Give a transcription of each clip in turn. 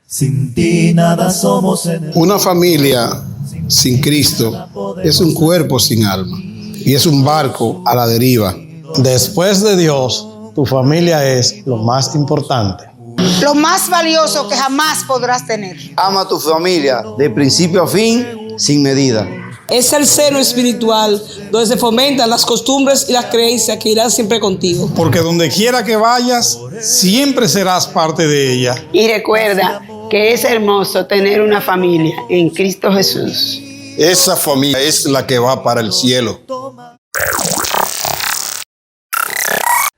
Sin ti nada somos en el Una familia sin Cristo es un cuerpo sin alma y es un barco a la deriva. Después de Dios, tu familia es lo más importante. Lo más valioso que jamás podrás tener. Ama a tu familia de principio a fin, sin medida. Es el seno espiritual donde se fomentan las costumbres y las creencias que irán siempre contigo. Porque donde quiera que vayas, siempre serás parte de ella. Y recuerda que es hermoso tener una familia en Cristo Jesús. Esa familia es la que va para el cielo.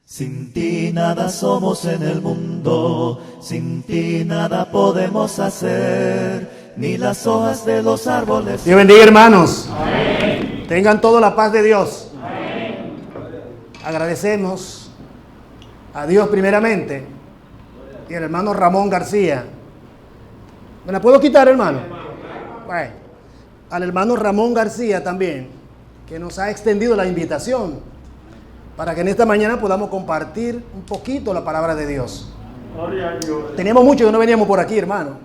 Sin ti nada somos en el mundo, sin ti nada podemos hacer, ni las hojas de los árboles. Dios bendiga, hermanos. Amén. Tengan toda la paz de Dios. Amén. Agradecemos a Dios primeramente y al hermano Ramón García. ¿Me la puedo quitar, hermano? Bueno, al hermano Ramón García también, que nos ha extendido la invitación para que en esta mañana podamos compartir un poquito la palabra de Dios. Teníamos mucho que no veníamos por aquí, hermano.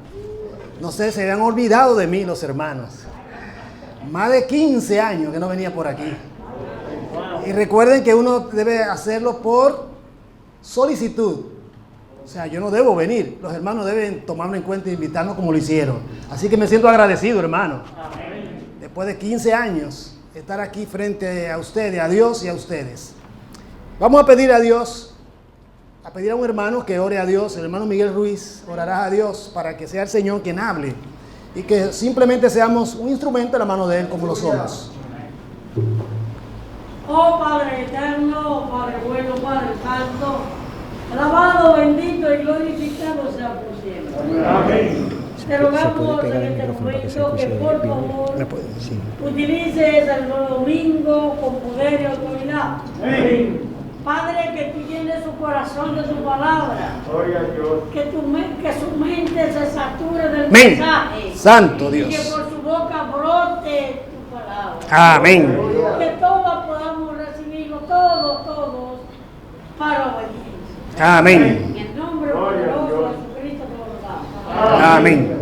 No sé, se habían olvidado de mí los hermanos. Más de 15 años que no venía por aquí. Y recuerden que uno debe hacerlo por solicitud. O sea, yo no debo venir. Los hermanos deben tomarme en cuenta e invitarnos como lo hicieron. Así que me siento agradecido, hermano. Después de 15 años, estar aquí frente a ustedes, a Dios y a ustedes. Vamos a pedir a Dios, a pedir a un hermano que ore a Dios. El hermano Miguel Ruiz orará a Dios para que sea el Señor quien hable y que simplemente seamos un instrumento en la mano de Él como lo somos. Oh Padre eterno, Padre bueno, Padre santo, alabado, bendito y glorificado sea por siempre. Amén. Te rogamos en este momento que por favor utilices el domingo con poder y autoridad. Amén. Padre, que tú llenes su corazón de su palabra. Que su mente se sature del mensaje. Santo Dios. Y que por su boca brote tu palabra. Amén. Que todos podamos recibirlo, todos, para obediencia. Amén. En el nombre poderoso de Jesucristo te lo damos. Amén.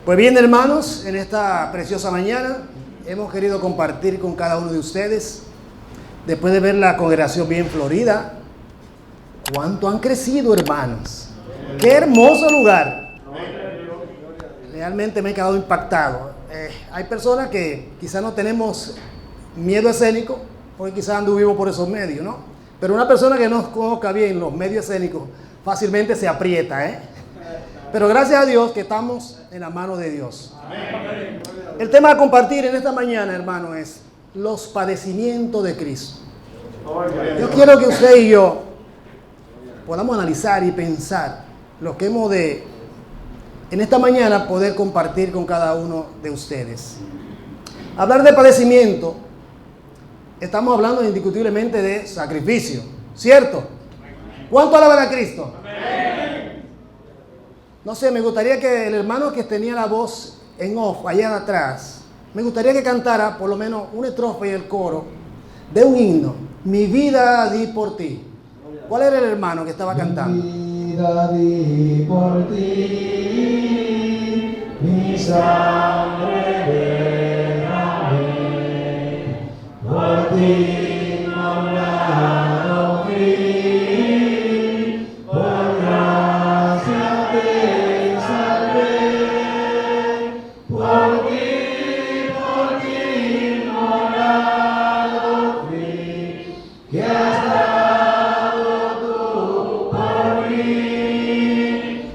Pues bien, hermanos, en esta preciosa mañana hemos querido compartir con cada uno de ustedes. Después de ver la congregación bien florida, cuánto han crecido, hermanos. Qué hermoso lugar. Realmente me he quedado impactado. Hay personas que quizás no tenemos miedo escénico, porque quizás anduvimos por esos medios, ¿no? Pero una persona que no conozca bien los medios escénicos fácilmente se aprieta, ¿eh? Pero gracias a Dios que estamos en la mano de Dios. El tema a compartir en esta mañana, hermano, es los padecimientos de Cristo. Yo quiero que usted y yo podamos analizar y pensar lo que hemos de, en esta mañana, poder compartir con cada uno de ustedes. Hablar de padecimiento, estamos hablando indiscutiblemente de sacrificio, ¿cierto? ¿Cuánto alaban a Cristo? No sé, me gustaría que el hermano que tenía la voz en off allá atrás, me gustaría que cantara por lo menos una estrofa y el coro de un himno. Mi vida di por ti. ¿Cuál era el hermano que estaba cantando? Mi vida di por ti, mi sangre derramé, por ti nombrado fui, por gracia te salvé, por ti nombrado fui, que has dado tú por mí,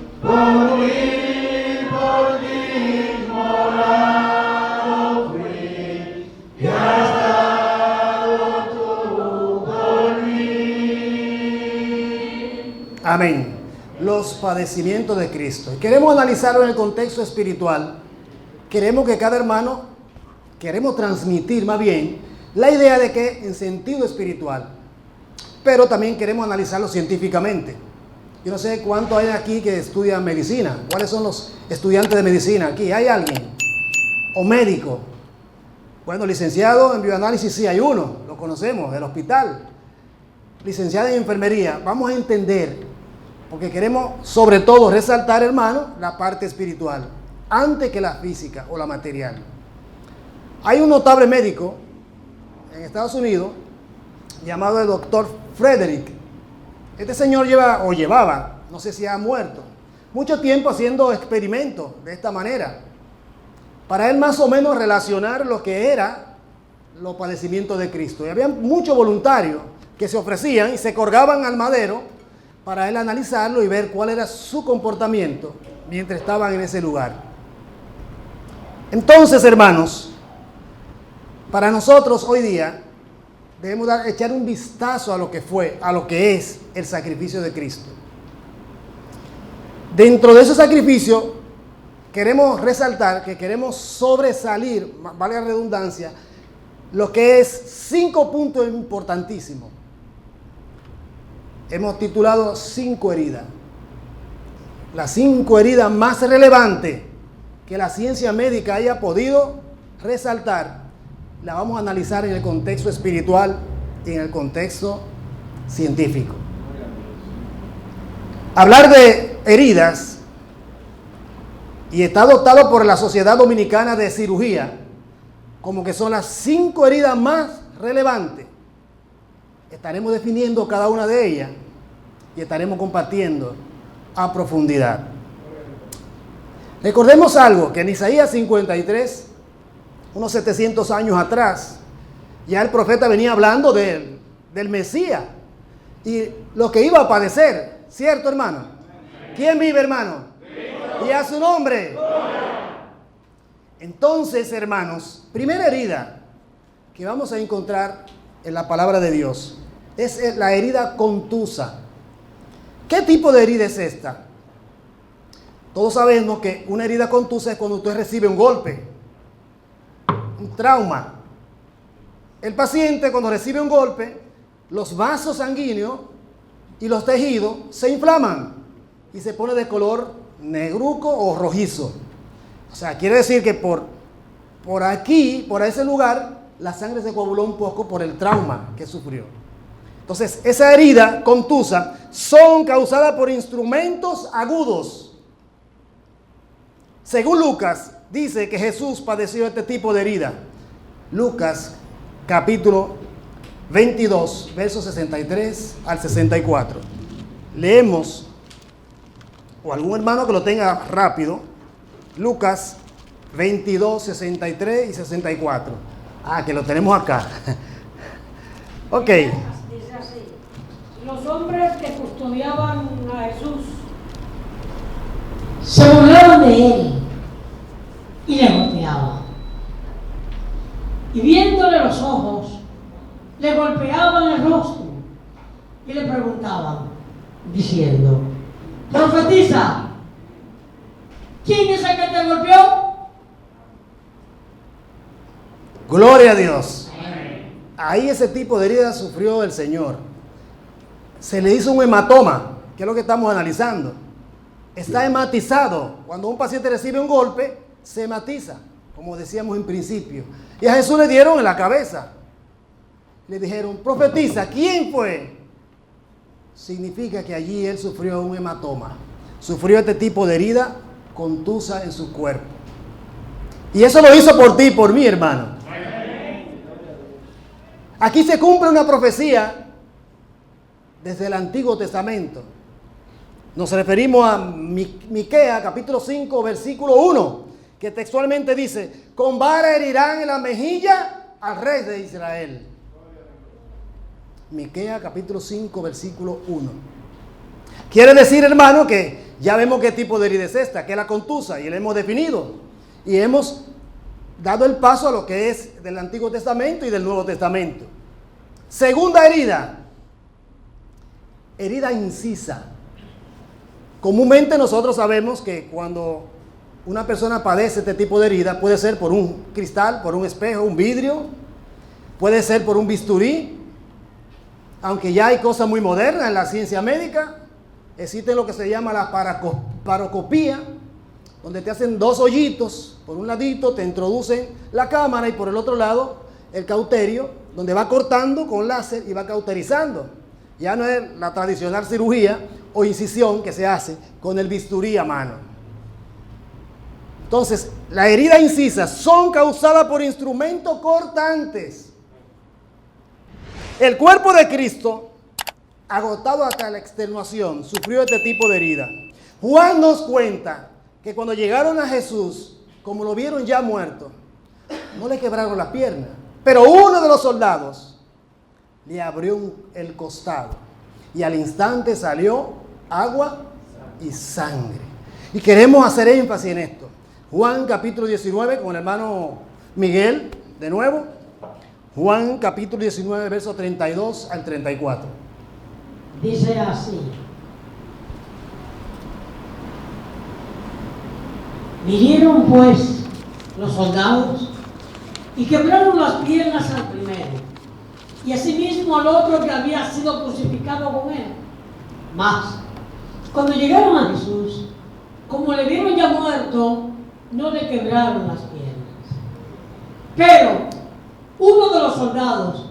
por ti morado fui, que has dado tú por mí. Amén. Los padecimientos de Cristo. Queremos analizarlo en el contexto espiritual. Queremos que cada hermano, queremos transmitir más bien la idea de que en sentido espiritual, pero también queremos analizarlo científicamente. Yo no sé cuántos hay aquí que estudian medicina. ¿Cuáles son los estudiantes de medicina aquí? ¿Hay alguien? ¿O médico? Bueno, licenciado en bioanálisis sí hay uno, lo conocemos, del hospital. Licenciado en enfermería. Vamos a entender porque queremos sobre todo resaltar, hermano, la parte espiritual, antes que la física o la material. Hay un notable médico en Estados Unidos llamado el doctor Frederick. Este señor llevaba, no sé si ha muerto, mucho tiempo haciendo experimentos de esta manera, para él más o menos relacionar lo que era los padecimientos de Cristo. Y había muchos voluntarios que se ofrecían y se colgaban al madero para él analizarlo y ver cuál era su comportamiento mientras estaban en ese lugar. Entonces, hermanos, para nosotros hoy día debemos echar un vistazo a lo que fue, a lo que es el sacrificio de Cristo. Dentro de ese sacrificio queremos resaltar, que queremos sobresalir, valga la redundancia, lo que es 5 puntos importantísimos. Hemos titulado 5 heridas. Las 5 heridas más relevantes que la ciencia médica haya podido resaltar, la vamos a analizar en el contexto espiritual y en el contexto científico. Hablar de heridas, y está adoptado por la Sociedad Dominicana de Cirugía como que son las 5 heridas más relevantes. Estaremos definiendo cada una de ellas y estaremos compartiendo a profundidad. Recordemos algo, que en Isaías 53, unos 700 años atrás, ya el profeta venía hablando del Mesías y lo que iba a padecer, ¿cierto, hermano? ¿Quién vive, hermano? Y a su nombre. Entonces, hermanos, primera herida que vamos a encontrar en la palabra de Dios es la herida contusa. ¿Qué tipo de herida es esta? Todos sabemos que una herida contusa es cuando usted recibe un golpe, un trauma. El paciente, cuando recibe un golpe, los vasos sanguíneos y los tejidos se inflaman y se pone de color negruzco o rojizo. O sea, quiere decir que por aquí, por ese lugar, la sangre se coaguló un poco por el trauma que sufrió. Entonces, esa herida contusa son causadas por instrumentos agudos. Según Lucas, dice que Jesús padeció este tipo de herida. Lucas, capítulo 22, versos 63 al 64. Leemos, o algún hermano que lo tenga rápido, Lucas 22, 63 y 64. Ah, que lo tenemos acá. Ok. Dice así: los hombres que custodiaban a Jesús se burlaban de él y le golpeaban. Y viéndole los ojos, le golpeaban el rostro y le preguntaban, diciendo: profetiza, ¿quién es el que te golpeó? Gloria a Dios. Ahí ese tipo de herida sufrió el Señor. Se le hizo un hematoma, que es lo que estamos analizando. Está hematizado. Cuando un paciente recibe un golpe, se hematiza, como decíamos en principio. Y a Jesús le dieron en la cabeza. Le dijeron, profetiza, ¿quién fue? Significa que allí él sufrió un hematoma. Sufrió este tipo de herida contusa en su cuerpo. Y eso lo hizo por ti y por mí, hermano. Aquí se cumple una profecía desde el Antiguo Testamento. Nos referimos a Miqueas, capítulo 5, versículo 1, que textualmente dice: con vara herirán en la mejilla al rey de Israel. Miqueas, capítulo 5, versículo 1. Quiere decir, hermano, que ya vemos qué tipo de herida es esta, que es la contusa, y la hemos definido. Y hemos dado el paso a lo que es del Antiguo Testamento y del Nuevo Testamento. Segunda herida, herida incisa. Comúnmente nosotros sabemos que cuando una persona padece este tipo de herida, puede ser por un cristal, por un espejo, un vidrio, puede ser por un bisturí, aunque ya hay cosas muy modernas en la ciencia médica. Existe lo que se llama la paroscopía, donde te hacen 2 hoyitos, por un ladito te introducen la cámara y por el otro lado el cauterio, donde va cortando con láser y va cauterizando. Ya no es la tradicional cirugía o incisión que se hace con el bisturí a mano. Entonces, las heridas incisas son causadas por instrumentos cortantes. El cuerpo de Cristo, agotado hasta la extenuación, sufrió este tipo de herida. Juan nos cuenta que cuando llegaron a Jesús, como lo vieron ya muerto, no le quebraron la pierna, pero uno de los soldados le abrió el costado y al instante salió agua y sangre. Y queremos hacer énfasis en esto. Juan capítulo 19, con el hermano Miguel, de nuevo. Juan capítulo 19, versos 32 al 34. Dice así: vinieron pues los soldados y quebraron las piernas al primero, y asimismo al otro que había sido crucificado con él. Mas, cuando llegaron a Jesús, como le vieron ya muerto, no le quebraron las piernas. Pero uno de los soldados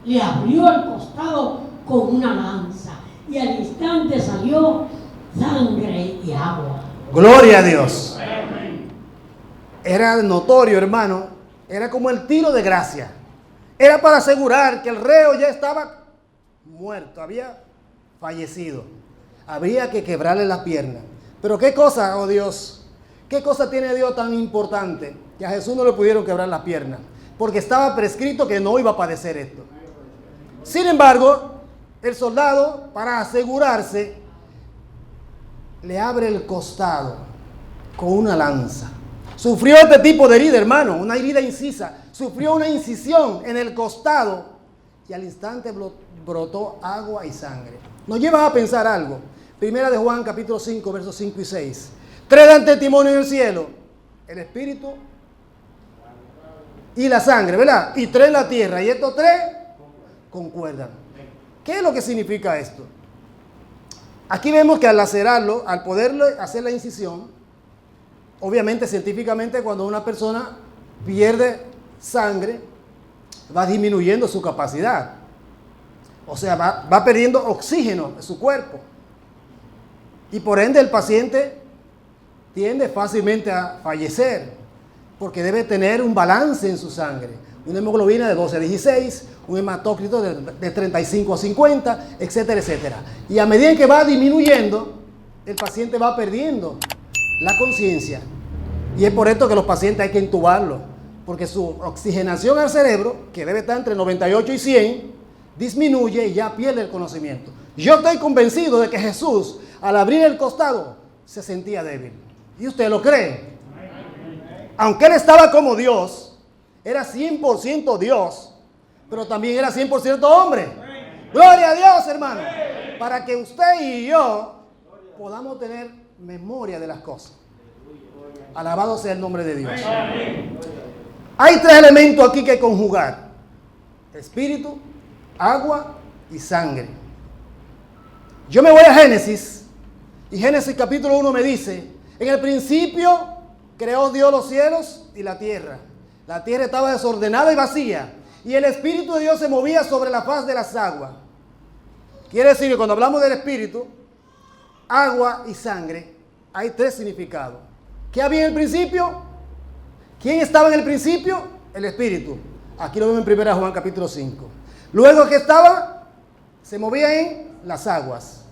le abrió el costado con una lanza, y al instante salió sangre y agua. Gloria a Dios. Era notorio, hermano. Era como el tiro de gracia. Era para asegurar que el reo ya estaba muerto, había fallecido. Había que quebrarle la pierna. Pero qué cosa, oh Dios, qué cosa tiene Dios tan importante que a Jesús no le pudieron quebrar la pierna, porque estaba prescrito que no iba a padecer esto. Sin embargo, el soldado, para asegurarse, le abre el costado con una lanza. Sufrió este tipo de herida, hermano, una herida incisa. Sufrió una incisión en el costado y al instante brotó agua y sangre. Nos lleva a pensar algo. Primera de Juan, capítulo 5, versos 5 y 6. 3 dan testimonio en el cielo: el Espíritu y la sangre, ¿verdad? Y 3 en la tierra. Y estos 3 concuerdan. ¿Qué es lo que significa esto? Aquí vemos que al lacerarlo, al poderle hacer la incisión, obviamente científicamente cuando una persona pierde sangre, va disminuyendo su capacidad. O sea, va perdiendo oxígeno en su cuerpo. Y por ende el paciente tiende fácilmente a fallecer, porque debe tener un balance en su sangre. Una hemoglobina de 12 a 16, un hematócrito de 35 a 50, etcétera, etcétera. Y a medida que va disminuyendo, el paciente va perdiendo la conciencia. Y es por esto que los pacientes hay que intubarlos, porque su oxigenación al cerebro, que debe estar entre 98 y 100, disminuye y ya pierde el conocimiento. Yo estoy convencido de que Jesús, al abrir el costado, se sentía débil. ¿Y usted lo cree? Aunque él estaba como Dios, era 100% Dios, pero también era 100% hombre. Gloria a Dios, hermano. Para que usted y yo podamos tener memoria de las cosas. Alabado sea el nombre de Dios. Hay 3 elementos aquí que conjugar: espíritu, agua y sangre. Yo me voy a Génesis, y Génesis capítulo 1 me dice: en el principio creó Dios los cielos y la tierra. La tierra estaba desordenada y vacía, y el Espíritu de Dios se movía sobre la faz de las aguas. Quiere decir que cuando hablamos del Espíritu, agua y sangre, hay 3 significados. ¿Qué había en el principio? ¿Quién estaba en el principio? El Espíritu. Aquí lo vemos en 1 Juan capítulo 5. Luego que estaba, se movía en las aguas.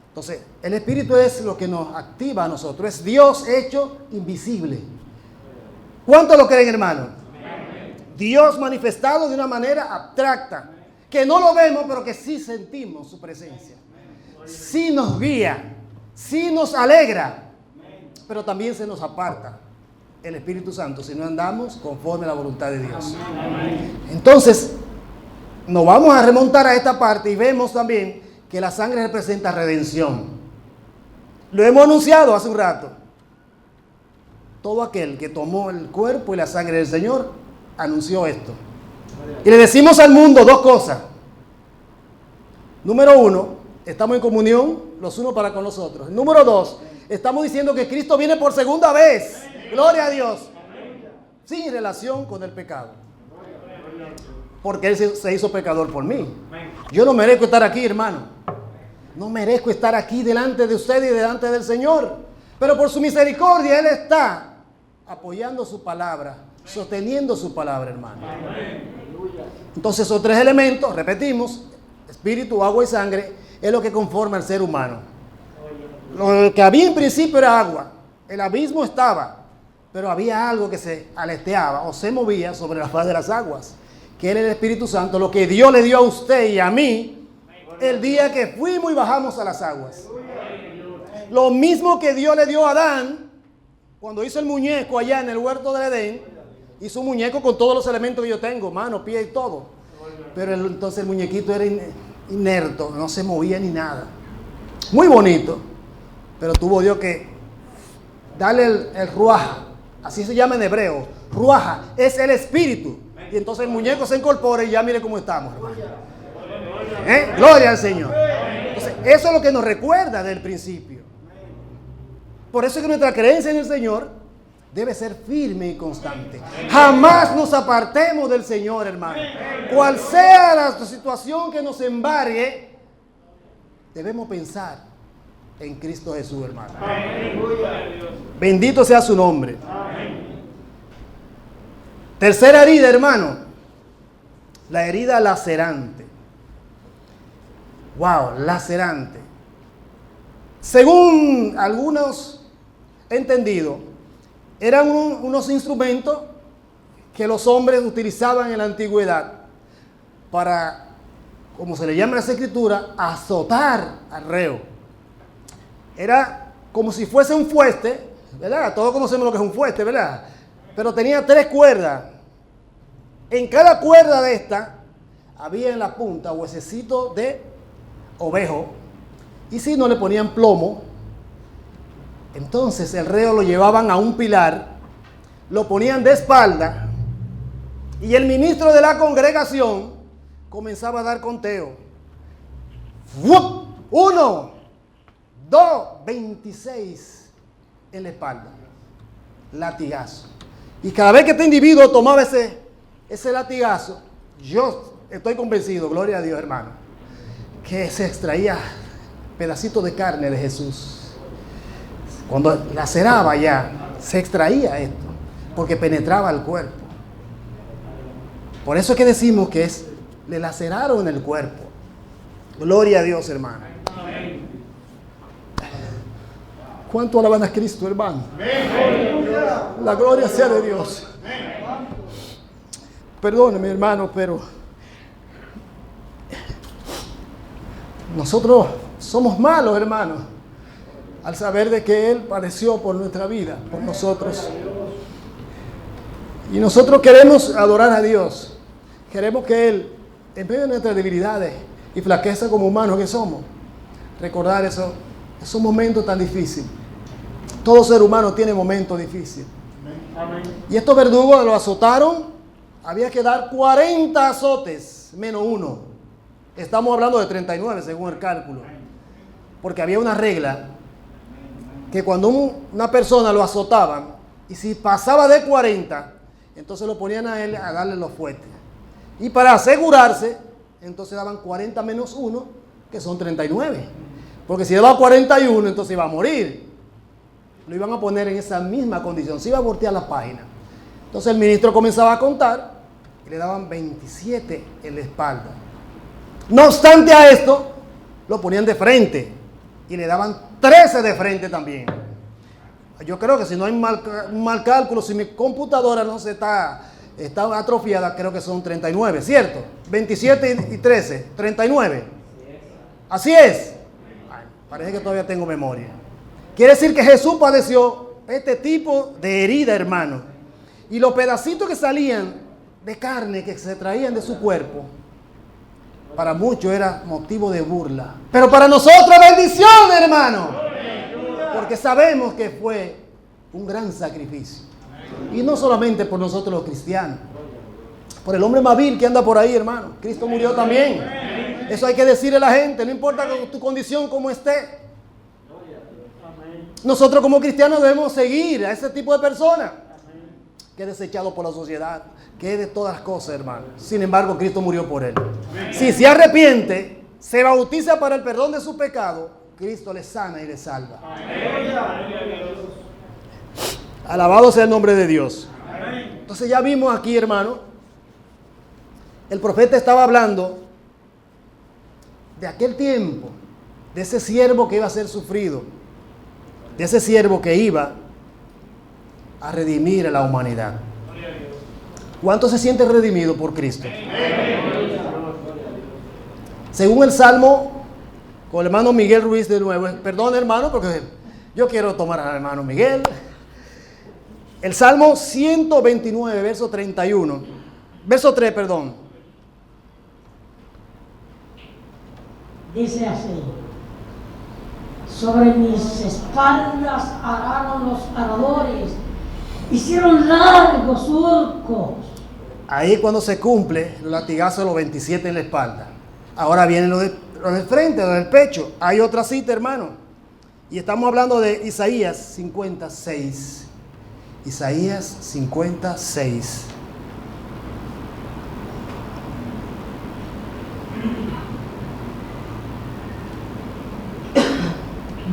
Entonces, el Espíritu es lo que nos activa a nosotros. Es Dios hecho invisible. ¿Cuántos lo creen, hermano? Dios manifestado de una manera abstracta, que no lo vemos, pero que sí sentimos su presencia. Sí nos guía, sí nos alegra, pero también se nos aparta el Espíritu Santo si no andamos conforme a la voluntad de Dios. Entonces, nos vamos a remontar a esta parte y vemos también que la sangre representa redención. Lo hemos anunciado hace un rato. Todo aquel que tomó el cuerpo y la sangre del Señor anunció esto. Y le decimos al mundo 2 cosas. Número 1, estamos en comunión los unos para con los otros. Número 2, estamos diciendo que Cristo viene por segunda vez. Gloria a Dios. Sin relación con el pecado. Porque Él se hizo pecador por mí. Yo no merezco estar aquí, hermano. no merezco estar aquí delante de usted y delante del Señor. Pero por su misericordia Él está apoyando su palabra, sosteniendo su palabra, hermano. Entonces esos tres elementos, repetimos, espíritu, agua y sangre, es lo que conforma al ser humano. Lo que había en principio era agua, el abismo estaba, pero había algo que se aleteaba o se movía sobre la faz de las aguas, que era el Espíritu Santo, lo que Dios le dio a usted y a mí el día que fuimos y bajamos a las aguas. Lo mismo que Dios le dio a Adán cuando hizo el muñeco allá en el huerto del Edén. Hizo un muñeco con todos los elementos que yo tengo, mano, pie y todo. Pero entonces el muñequito era inerto, no se movía ni nada. Muy bonito, pero tuvo Dios que darle el ruaja, así se llama en hebreo. Ruaja es el espíritu. Y entonces el muñeco se incorpora y ya mire cómo estamos, hermano. Gloria al Señor. Entonces, eso es lo que nos recuerda del principio. Por eso es que nuestra creencia en el Señor debe ser firme y constante. Jamás nos apartemos del Señor, hermano. Cual sea la situación que nos embargue, debemos pensar en Cristo Jesús, hermano. Bendito sea su nombre. Tercera herida, hermano. La herida lacerante. Wow, lacerante. Según algunos entendidos, eran unos instrumentos que los hombres utilizaban en la antigüedad para, como se le llama en las escrituras, azotar al reo. Era como si fuese un fueste, ¿verdad? Todos conocemos lo que es un fueste, ¿verdad? Pero tenía 3 cuerdas. En cada cuerda de esta había en la punta huesecito de ovejo. Y si no le ponían plomo, entonces el reo lo llevaban a un pilar, lo ponían de espalda y el ministro de la congregación comenzaba a dar conteo. 1, 2, 26 en la espalda. Latigazo. Y cada vez que este individuo tomaba ese latigazo, yo estoy convencido, gloria a Dios, hermano, que se extraía pedacito de carne de Jesús. Cuando laceraba ya, se extraía esto, porque penetraba el cuerpo. Por eso es que decimos que le laceraron el cuerpo. Gloria a Dios, hermano. ¿Cuánto alaban a Cristo, hermano? La gloria sea de Dios. Perdóneme, hermano, pero nosotros somos malos, hermano, al saber de que Él padeció por nuestra vida, por nosotros. Y nosotros queremos adorar a Dios. Queremos que Él, en medio de nuestras debilidades y flaqueza como humanos que somos, recordar esos momentos tan difíciles. Todo ser humano tiene momentos difíciles. Y estos verdugos lo azotaron. Había que dar 40 azotes, menos 1. Estamos hablando de 39 según el cálculo. Porque había una regla que cuando una persona lo azotaban, y si pasaba de 40, entonces lo ponían a él a darle los fuertes. Y para asegurarse, entonces daban 40 menos 1, que son 39. Porque si daba 41, entonces iba a morir. Lo iban a poner en esa misma condición, se iba a voltear la página. Entonces el ministro comenzaba a contar y le daban 27 en la espalda. No obstante a esto, lo ponían de frente y le daban 13 de frente también. Yo creo que si no hay mal cálculo, si mi computadora no se está atrofiada, creo que son 39, ¿cierto? 27 y 13, 39. Así es. Ay, parece que todavía tengo memoria. Quiere decir que Jesús padeció este tipo de herida, hermano. Y los pedacitos que salían de carne que se traían de su cuerpo, para muchos era motivo de burla. Pero para nosotros bendición, hermano. Porque sabemos que fue un gran sacrificio. Y no solamente por nosotros los cristianos. Por el hombre más vil que anda por ahí, hermano. Cristo murió también. Eso hay que decirle a la gente. No importa tu condición como esté. Nosotros como cristianos debemos seguir a ese tipo de personas que es desechado por la sociedad, que es de todas las cosas, hermano. Sin embargo, Cristo murió por él. Si se arrepiente, se bautiza para el perdón de su pecado, Cristo le sana y le salva. Alabado sea el nombre de Dios. Entonces ya vimos aquí, hermano, el profeta estaba hablando de aquel tiempo, de ese siervo que iba a ser sufrido, de ese siervo que iba a redimir a la humanidad. ¿Cuánto se siente redimido por Cristo? Según el Salmo, con el hermano Miguel Ruiz de nuevo, perdón hermano, porque yo quiero tomar al hermano Miguel. El Salmo 129, verso 31, verso 3, perdón. Dice así: sobre mis espaldas araron los aradores, hicieron largos surcos. Ahí cuando se cumple los latigazos de los 27 en la espalda. Ahora viene lo del frente, lo del pecho. Hay otra cita, hermano. Y estamos hablando de Isaías 56. Isaías 56.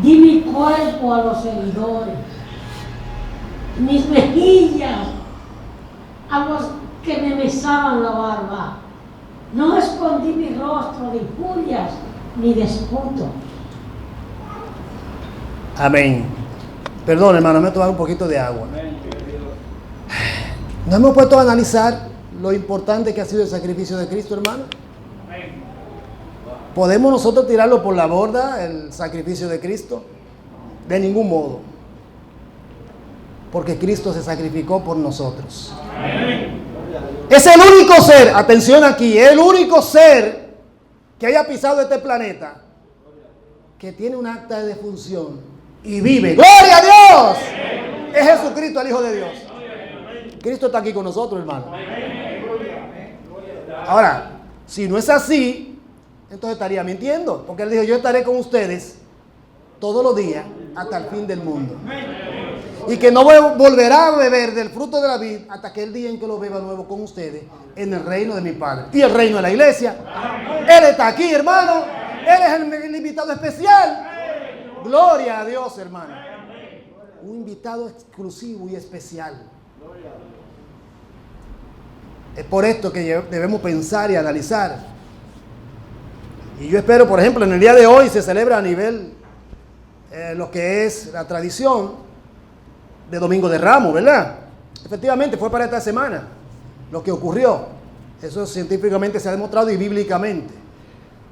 Di mi cuerpo a los seguidores, mis mejillas a los que me besaban la barba. No escondí mi rostro de injurias ni de esputo. Amén. Perdón, hermano, me he tomado un poquito de agua. ¿No hemos puesto a analizar lo importante que ha sido el sacrificio de Cristo, hermano? ¿Podemos nosotros tirarlo por la borda, el sacrificio de Cristo? De ningún modo. Porque Cristo se sacrificó por nosotros. Es el único ser, atención aquí, el único ser que haya pisado este planeta que tiene un acta de defunción y vive. ¡Gloria a Dios! Es Jesucristo, el Hijo de Dios. Cristo está aquí con nosotros, hermano. Ahora, si no es así, entonces estaría mintiendo, porque Él dijo: yo estaré con ustedes todos los días hasta el fin del mundo, y que no volverá a beber del fruto de la vid hasta aquel día en que lo beba nuevo con ustedes en el reino de mi Padre y el reino de la iglesia. Él está aquí, hermano. Él es el invitado especial. Gloria a Dios, hermano. Un invitado exclusivo y especial. Es por esto que debemos pensar y analizar. Y yo espero, por ejemplo, en el día de hoy se celebra a nivel lo que es la tradición de Domingo de Ramos, ¿verdad? Efectivamente, fue para esta semana lo que ocurrió. Eso científicamente se ha demostrado y bíblicamente,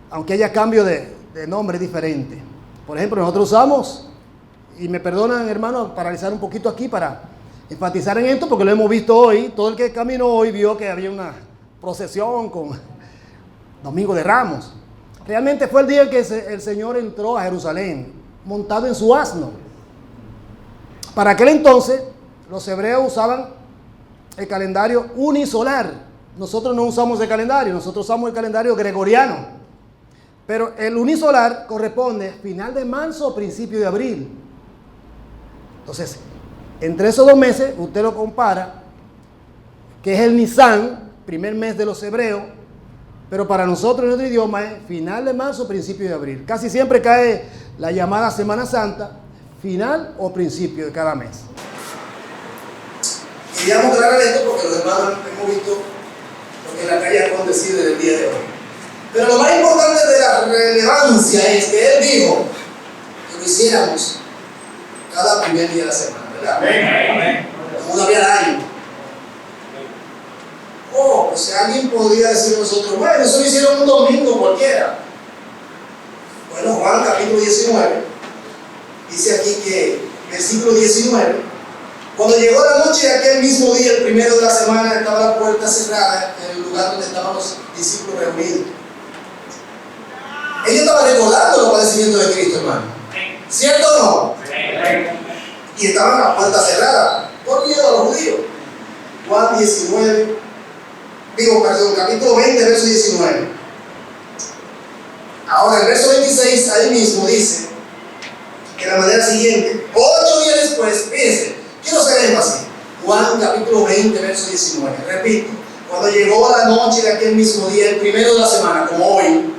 aunque haya cambio de nombre diferente. Por ejemplo, nosotros usamos, y me perdonan, hermano, paralizar un poquito aquí para enfatizar en esto, porque lo hemos visto hoy. Todo el que caminó hoy vio que había una procesión con Domingo de Ramos. Realmente fue el día en que el Señor entró a Jerusalén, montado en su asno. Para aquel entonces, los hebreos usaban el calendario unisolar. Nosotros no usamos el calendario, nosotros usamos el calendario gregoriano. Pero el unisolar corresponde final de marzo o principio de abril. Entonces, entre esos 2 meses, usted lo compara, que es el Nisan, primer mes de los hebreos, pero para nosotros en nuestro idioma es final de marzo, principio de abril. Casi siempre cae la llamada Semana Santa, final o principio de cada mes. Queríamos aclarar esto porque los hermanos hemos visto lo que en la calle ha acontecido desde el día de hoy. Pero lo más importante de la relevancia es que Él dijo que lo hiciéramos cada primer día de la semana, ¿verdad? Amén. Como una vez al año. Oh, o sea, alguien podría decir a nosotros: bueno, eso lo hicieron un domingo cualquiera. Bueno, Juan capítulo 19, dice aquí que, versículo 19, cuando llegó la noche de aquel mismo día, el primero de la semana, estaba la puerta cerrada en el lugar donde estaban los discípulos reunidos. Ellos estaban recordando los padecimientos de Cristo, hermano. ¿Cierto o no? Y estaban las puertas cerradas por miedo a los judíos. Juan 19, capítulo 20, verso 19. Ahora el verso 26 ahí mismo dice de la manera siguiente: 8 días después, fíjense, quiero hacer énfasis. Juan capítulo 20, verso 19. Repito, cuando llegó la noche de aquel mismo día, el primero de la semana, como hoy,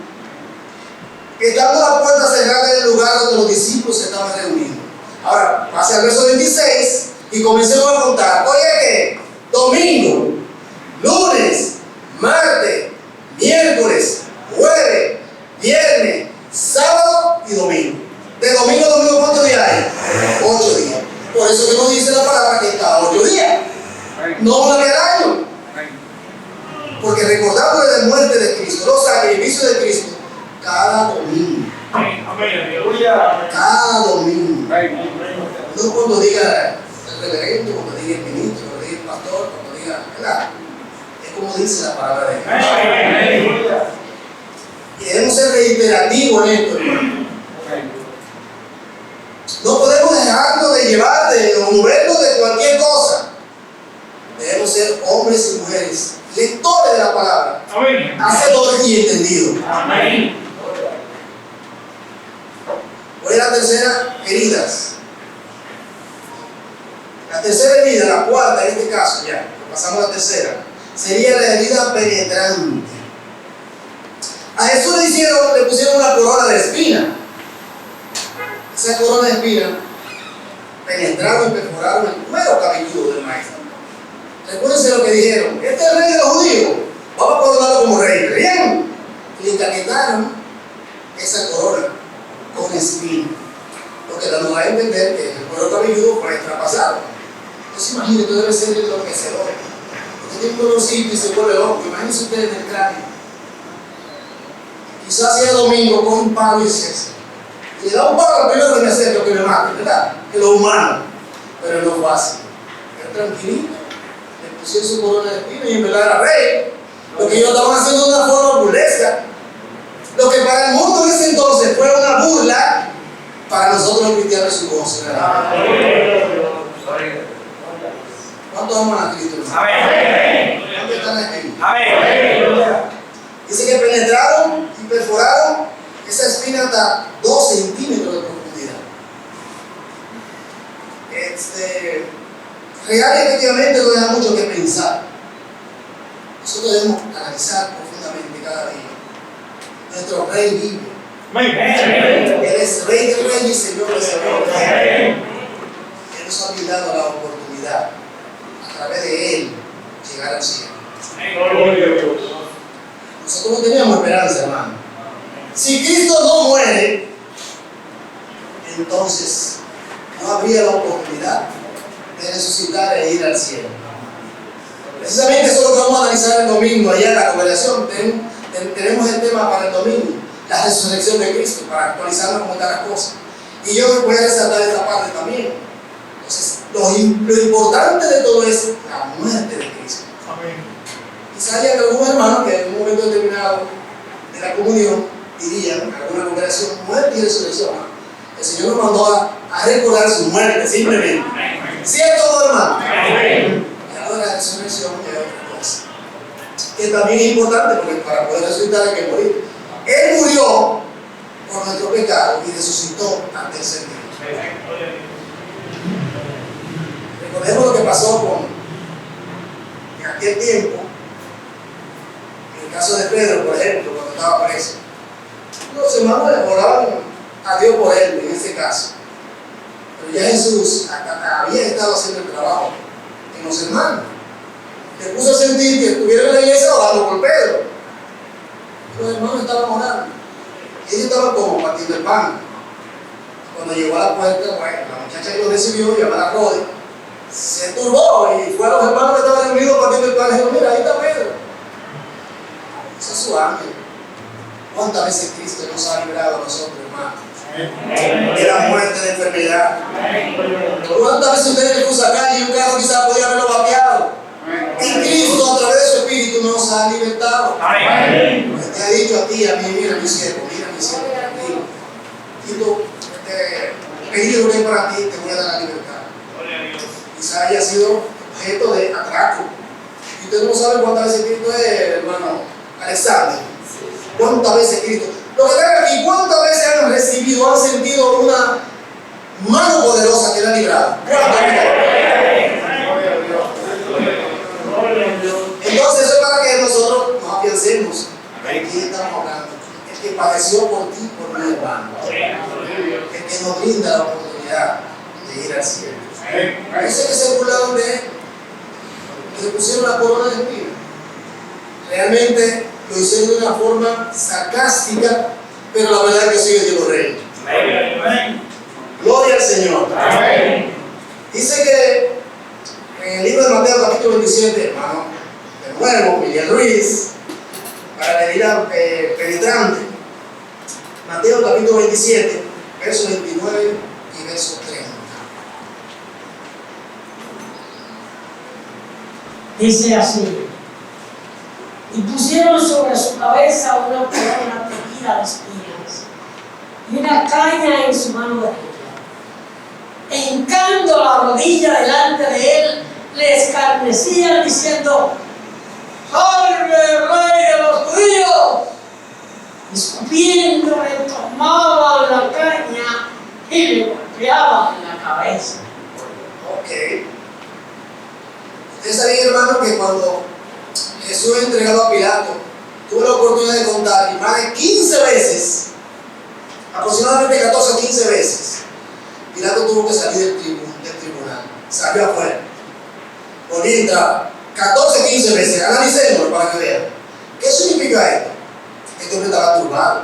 estando la puerta cerrada en el lugar donde los discípulos estaban reunidos. Ahora, pase al verso 26 y comencemos a contar. Oye, ¿qué? Domingo, lunes, martes, miércoles, jueves, viernes, sábado y domingo. De domingo a domingo, ¿cuántos días hay? 8 días. Por eso que nos dice la palabra que cada 8 días. No una vez al año. Porque recordando la muerte de Cristo, los sacrificios de Cristo, cada domingo. Cada domingo. No cuando diga el reverendo, cuando diga el ministro, cuando diga el pastor, cuando diga, ¿verdad? Es como dice la palabra de Dios. Y debemos ser reiterativos en esto, hermano. No podemos dejarnos de llevar, de movernos de cualquier cosa. Debemos ser hombres y mujeres, lectores de la palabra, hacedores y entendidos. Amén. Voy a la tercera, heridas. La tercera herida, la cuarta en este caso, ya, pasamos a la tercera, sería la herida penetrante. A Jesús le pusieron una corona de espina. Esa corona de espina penetraron y perforaron el cuero cabelludo del maestro. Recuérdense lo que dijeron: este es el rey de los judíos, vamos a coronarlo como rey. Bien, y le encaquetaron esa corona con espina, lo que nos va a entender que el cuero cabelludo fue traspasado. Entonces imagínate, esto debe ser enloquecedor. Usted tiene un dolorcito y se vuelve loco. Imagínense ustedes en el cráneo. Quizás sea domingo con un palo y se le da un palo, primero que me acerca, que me mate, ¿verdad? Que lo humano, pero no fue así. Era tranquilito, le pusieron su corona de espina y en verdad era rey. Lo que ellos estaban haciendo de una forma burlesca. Lo que para el mundo en ese entonces fue una burla, para nosotros los cristianos es un gozo, ¿verdad? ¿Cuántos aman a Cristo? Amén. ¿Cuántos están aquí? Amén. Dice que penetraron y perforaron esa espina hasta 2 centímetros de profundidad. Real y efectivamente nos deja mucho que pensar. Nosotros debemos analizar profundamente cada día. Nuestro rey vive. Él es rey de reyes y señor de señores. Él nos ha brindado la oportunidad a través de él llegar al cielo. Nosotros no teníamos esperanza, hermano. Si Cristo no muere, entonces no habría la oportunidad de resucitar e ir al cielo. Precisamente eso es lo que vamos a analizar el domingo allá en la congregación. Tenemos el tema para el domingo, la resurrección de Cristo, para actualizarnos cómo están las cosas. Y yo voy a resaltar esta parte también. Entonces, lo importante de todo es la muerte de Cristo. Quizás haya algunos hermanos que en un momento determinado de la comunión dirían, en alguna congregación, muerte y resurrección. El Señor nos mandó a recordar su muerte, simplemente. ¿Cierto, hermano? Y ahora la resurrección es otra cosa, que también es importante, porque para poder resucitar hay que morir. Él murió por nuestro pecado y resucitó al tercer día. Recordemos lo que pasó en aquel tiempo. En el caso de Pedro, por ejemplo, cuando estaba preso, los hermanos le oraban a Dios por él en ese caso. Pero ya Jesús había estado haciendo el trabajo en los hermanos. Le puso a sentir que estuvieron en la iglesia orando por Pedro. Los hermanos estaban orando. Y ellos estaban como partiendo el pan. Cuando llegó a la puerta, bueno, la muchacha que lo recibió, llamada Rodi, se turbó y fue a los hermanos que estaban reunidos partiendo el pan y dijo: mira, ahí está Pedro. Ese es su ángel. ¿Cuántas veces Cristo nos ha librado a nosotros, hermanos? De la muerte, de enfermedad. ¿Cuántas veces ustedes le cruzan acá y un carro quizás podía haberlo vapeado? Y Cristo, a través de su Espíritu, nos ha libertado. Pues te ha dicho a ti, a mí: mira mi siervo, tranquilo. Quito este pedido que es para ti, te voy a dar la libertad. Quizás haya sido objeto de atraco. Y usted no sabe cuántas veces Cristo es, hermano Alexander. ¿Cuántas veces Cristo? Lo que tenga aquí, ¿cuántas veces han recibido, han sentido una mano poderosa que le ha librado? Entonces, eso es para que nosotros nos afiancemos de quién estamos hablando. El que padeció por ti, por Parece que se burlaron de él, que le pusieron la corona de espinas. Realmente lo hicieron de una forma sarcástica, pero la verdad es que sigue siendo rey. Gloria al Señor. Dice que en el libro de Mateo capítulo 27, hermano, de nuevo, Miguel Ruiz, para venir a penetrante. Mateo capítulo 27, verso 29 y verso 30. Dice así: y pusieron sobre su cabeza una corona teñida de espinas y una caña en su mano derecha. Hincando la rodilla delante de él, le escarnecían diciendo: ¡Salve, rey de los judíos! Escupiendo le tomaban la caña y le golpeaban la cabeza. Ok. Ustedes sabían, hermano, que cuando Jesús es entregado a Pilato, tuve la oportunidad de contar, y más de 15 veces, aproximadamente 14 o 15 veces, Pilato tuvo que salir del tribunal, salió afuera, volvió a entrar, 14 o 15 veces, analicémoslo para que vean. ¿Qué significa esto? Este hombre estaba turbado,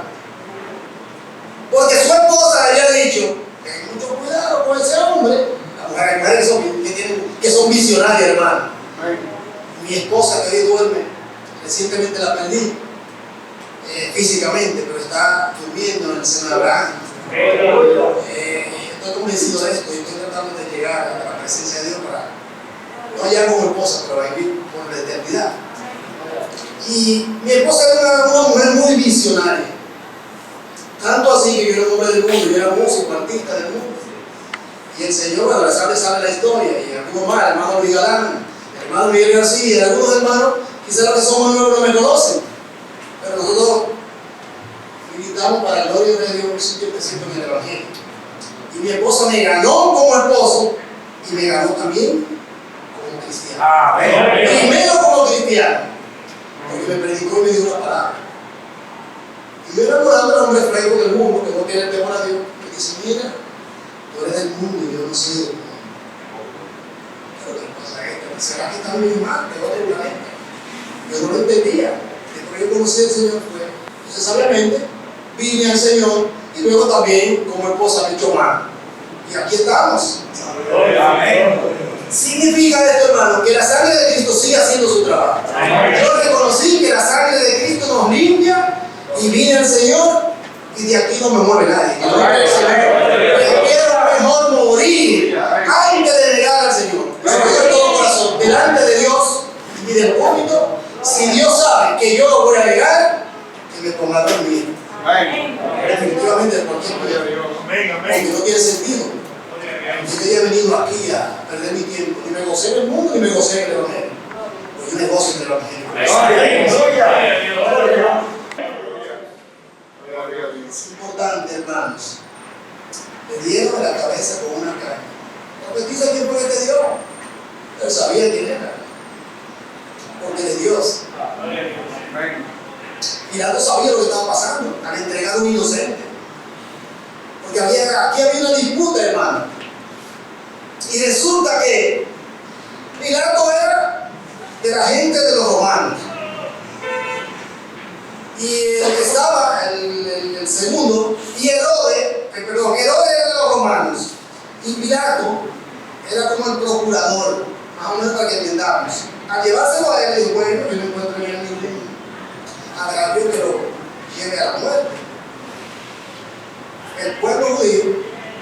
porque su esposa le había dicho: ten mucho cuidado con ese hombre. Las mujeres que son visionarias, hermano. Mi esposa, que hoy duerme, recientemente la perdí físicamente, pero está durmiendo en el seno de Abraham. Estoy convencido de esto y estoy tratando de llegar a la presencia de Dios para no hallar como esposa, pero vivir por la eternidad. Y mi esposa era una mujer muy visionaria, tanto así que yo era un hombre del mundo, yo era músico, artista del mundo. Y el Señor, bueno, sabe la historia, y algunos más, el hermano Luis Galán, el hermano Miguel García, y algunos hermanos, quizás los que somos nuevos no me conocen, pero nosotros militamos para la gloria de Dios siempre en el Evangelio. Y mi esposa me ganó como esposo, y me ganó también como cristiano. Primero como cristiano, porque me predicó y me dio una palabra. Y yo enamorando al hombre fresco del mundo, que no tiene temor a Dios, me dice: mira, tú eres del mundo y yo no soy del mundo. Pero ¿qué pasa esto? ¿Será que está muy mal de otro planeta? Yo no lo entendía. Después yo conocí al Señor, pues, entonces sabiamente vine al Señor y luego también como esposa me echó mano. Y aquí estamos. Significa esto, hermano, que la sangre de Cristo sigue haciendo su trabajo. Yo reconocí que la sangre de Cristo nos limpia y vine al Señor y de aquí no me mueve nadie. Prefiero mejor morir antes de negar al Señor. De todo corazón, delante de Dios y del público, si Dios sabe que yo lo voy a negar, que me ponga a dormir. Definitivamente por tiempo, porque no tiene sentido. Yo quería venido aquí a perder mi tiempo, ni me gocé en el mundo ni me gocé en el Evangelio. Pues yo me gozo en el Evangelio. Es importante, hermanos. Le dieron en la cabeza con una caña. ¿Profetiza quién fue que te dio? Él sabía quién era, porque de Dios. Pilato sabía lo que estaba pasando. Han entregado a un inocente. Porque aquí había una disputa, hermano. Y resulta que Pilato era de la gente de los romanos. Y el que estaba, el segundo, y Herodes era de los romanos. Y Pilato era como el procurador, más o menos para que entendamos. Al llevárselo a él, le dijo: bueno, yo no encuentro ni ningún agravio que lo lleve a la muerte. El pueblo judío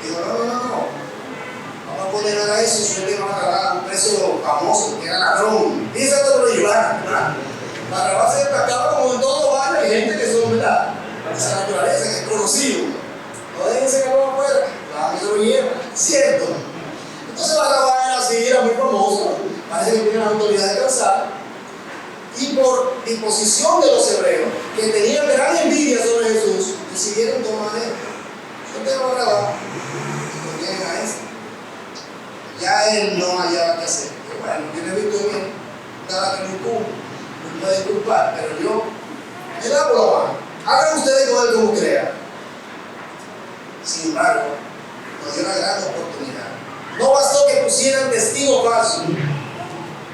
dijo: no. Vamos a condenar a eso, y vamos a agarrar a un preso famoso, que era ladrón. Dice que lo llevaron, ¿verdad? Barrabás se destacaba como en todo barrio, hay gente que son, ¿verdad?, esa naturaleza, que es conocido. No dejen ese cabrón afuera, la se lo lleva, ¿cierto? Entonces Barrabás era así, era muy famoso, parece que tenía la autoridad de cansar. Y por disposición de los hebreos, que tenían gran envidia sobre Jesús, decidieron tomar él. Yo tengo Barrabás, y contienen a este. Ya él no hallaba qué hacer. Pero bueno, yo no he visto bien nada que me puede disculpar, pero yo me la broma. Hagan ustedes con él como crean. Sin embargo, nos dio una gran oportunidad. No bastó que pusieran testigos falsos,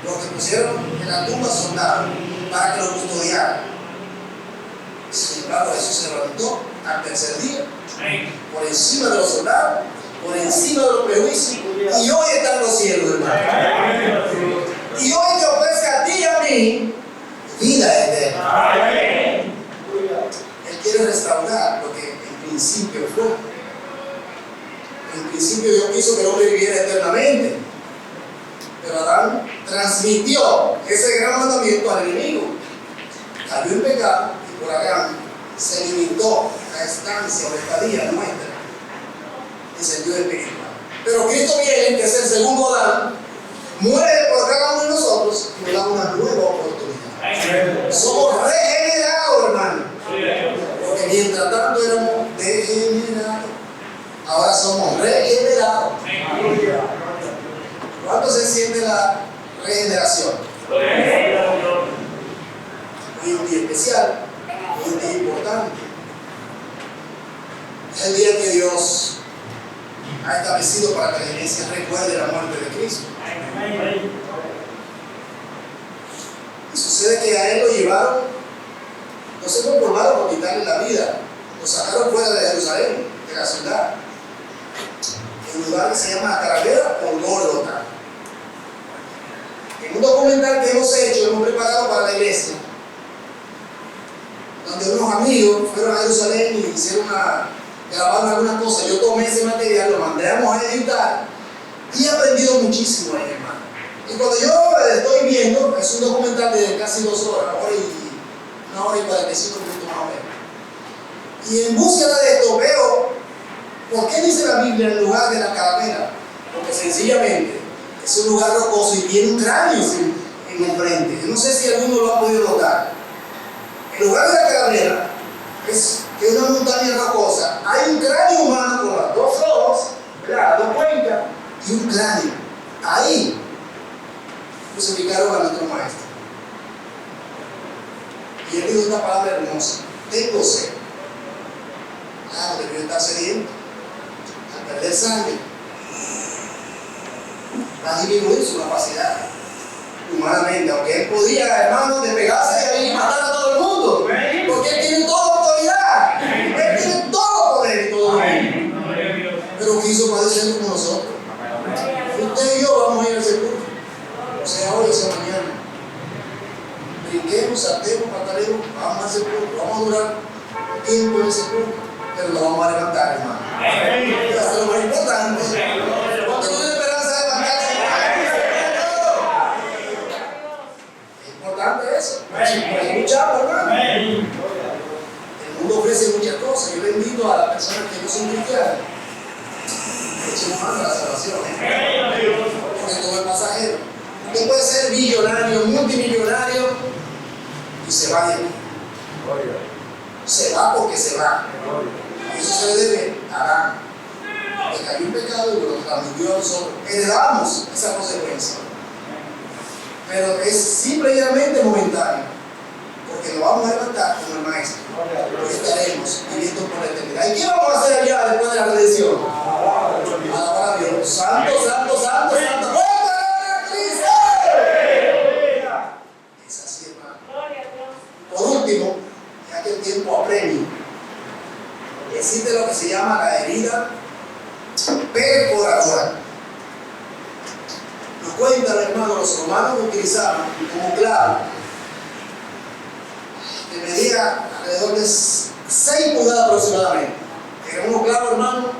los que pusieron en la tumba soldados para que lo custodiaran. Sin embargo, Jesús se levantó al tercer día, por encima de los soldados, por encima de los prejuicios, y hoy está en los cielos, hermano. Y hoy te ofrece a ti y a mí vida eterna. Él quiere restaurar lo que en principio fue. En principio Dios quiso que el hombre viviera eternamente, pero Adán transmitió ese gran mandamiento al enemigo. Cayó en pecado y por acá se limitó la estancia o la estadía nuestra en sentido espiritual. Pero Cristo viene, que es el segundo Adán, muere por cada uno de nosotros y nos da una nueva oportunidad. Somos regenerados, hermano. Porque mientras tanto éramos degenerados, ahora somos regenerados. ¿Cuánto se siente la regeneración? Hoy es un día especial, hoy es un día importante. Es el día que Dios ha establecido para que la iglesia recuerde la muerte de Cristo. Y sucede que a él lo llevaron, no se conformaron con quitarle la vida, lo sacaron fuera de Jerusalén, de la ciudad, en un lugar que se llama Calavera o Gólgota. En un documental que hemos hecho, hemos preparado para la iglesia, donde unos amigos fueron a Jerusalén y grabaron algunas cosas. Yo tomé ese material, lo mandamos a editar y he aprendido muchísimo ahí, hermano. Y cuando yo estoy viendo, es un documental de casi 2 horas, 1 hora y 45 minutos más o menos. Y en búsqueda de esto veo, ¿por qué dice la Biblia en lugar de la calavera? Porque sencillamente es un lugar rocoso y tiene un cráneo en el frente. Yo no sé si alguno lo ha podido notar. En lugar de la calavera, es que una montaña rocosa, hay un cráneo humano con las 2 ojos, las 2 cuencas y un cráneo. Ahí crucificaron a nuestro maestro. Y él dijo esta palabra hermosa: tengo sed. Claro, debió estar sediento al perder sangre. Va a disminuir su capacidad humanamente, aunque él podía, hermano, despegarse de ahí y matar a todo el mundo, porque él tiene toda autoridad, él tiene todo poder y todo dominio, pero quiso padecer como nosotros. Usted y yo vamos a ir al sepulcro, sea hoy o sea mañana. Brinquemos, saltemos, patalemos, vamos al sepulcro, vamos a durar tiempo en el sepulcro, pero lo vamos a levantar, hermano. Eso es lo más importante. ¿Cuánto tiene esperanza de levantarse? Eso, hay mucha, hermano. El mundo ofrece muchas cosas. Yo le invito a las personas que no son cristianas, echemos mano a la salvación, porque todo es pasajero. Usted puede ser millonario, multimillonario y se va de aquí. Se va porque se va. Y eso se le debe a Adán, que cayó en pecado y lo transmitió a nosotros. Heredamos esa consecuencia. Pero es simplemente momentáneo, porque lo vamos a levantar como el maestro, porque estaremos viviendo por la eternidad. ¿Y qué vamos a hacer allá después de la redención? Alabar a Dios. Santo, santo, santo, santo. ¡Cristo! Es así, hermano. Por último, ya que el tiempo apremia, existe lo que se llama la herida perforadora. Nos cuentan, hermano, los romanos utilizaban como clavo que medía alrededor de 6 pulgadas aproximadamente. Era un clavo, hermano,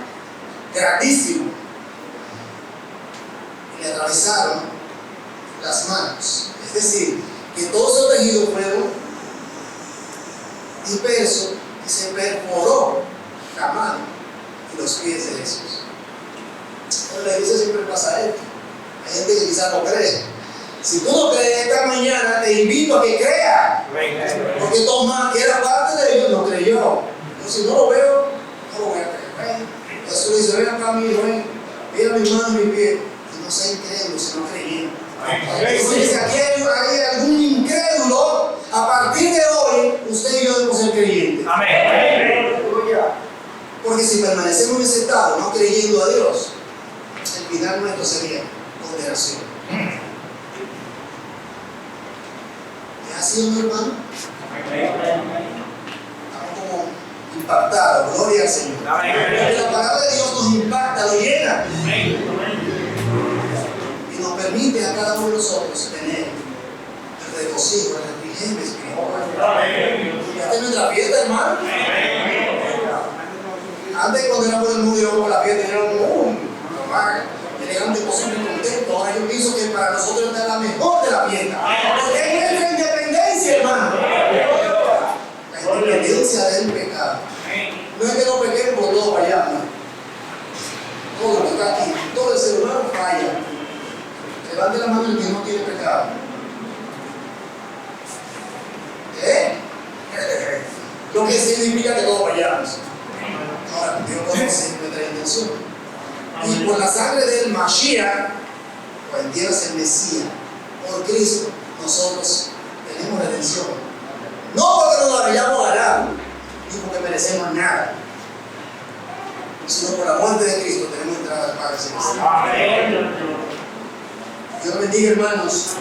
grandísimo. Y le atravesaron las manos. Es decir, que todo ese tejido fueron disperso y se perforó la mano y los pies de Jesús. En la iglesia siempre pasa esto. Hay gente que quizás no cree. Si tú no crees, esta mañana te invito a que creas. Porque Tomás, que era parte de ellos, no creyó. Entonces, si no lo veo, no lo voy a creer. Jesús le dice: ven acá, mi hijo, ven. Mira mi mano y mi pie. Y no sean incrédulos, sino creyendo. Entonces, si aquí hay algún incrédulo, a partir de hoy, usted y yo debemos ser creyentes. Amén. Porque si permanecemos en ese estado, no creyendo a Dios, el final nuestro sería condenación. ¿Es así, mi hermano? Estamos como impactados, gloria al Señor. Porque la palabra de Dios nos impacta, lo llena. Y nos permite a cada uno de nosotros tener el regocijo, el refrigerio espiritual. Esta es nuestra fiesta, hermano. Antes, cuando éramos del mundo, íbamos a la fiesta y éramos lo más elegante posible y contento. Ahora yo pienso que para nosotros esta es la mejor de la fiesta. Porque es nuestra independencia, hermano. La independencia del pecado. No es que no pequemos, pero todos fallamos. Todo lo que está aquí, todo el ser humano falla. Levante la mano el que no tiene pecado. ¿Qué? Lo que significa que todos fallamos. Ahora, Dios conoce nuestra intención. Y por la sangre del Mashiach, o entiendas el Mesías, por Cristo, nosotros tenemos redención. No porque nos lo hayamos ganado, ni porque merecemos nada, sino por la muerte de Cristo tenemos entrada al Padre Celestial. Dios los bendiga, hermanos.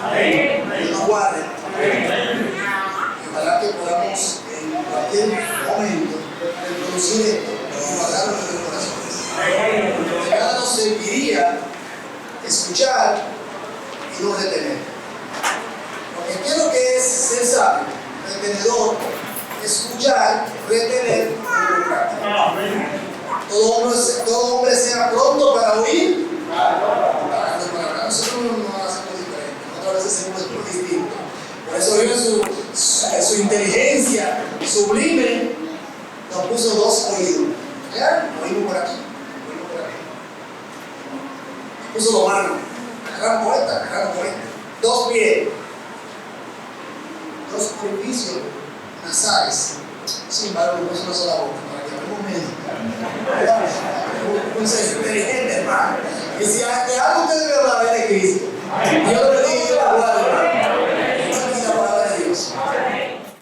Dios nos guarde. Y ojalá que podamos en cualquier momento reproducir esto y guardarlo en nuestros corazones. De nada nos serviría escuchar y no retener. Porque ¿qué es lo que es ser sabio? Retenedor, escuchar, retener y práctica. Todo hombre sea pronto para oír, para hablar. Nosotros no hacemos diferente, otras veces hacemos esto distinto. Por eso Dios en su inteligencia sublime nos puso dos oídos. ¿Ya? Oímos por aquí, oímos por aquí. Nos puso dos manos, agarramos por esta, agarramos por esta. Dos pies, dos orificios nasales. Sin embargo, no es una sola boca, para que hablemos menos. Un ser inteligente, hermano. Y si hay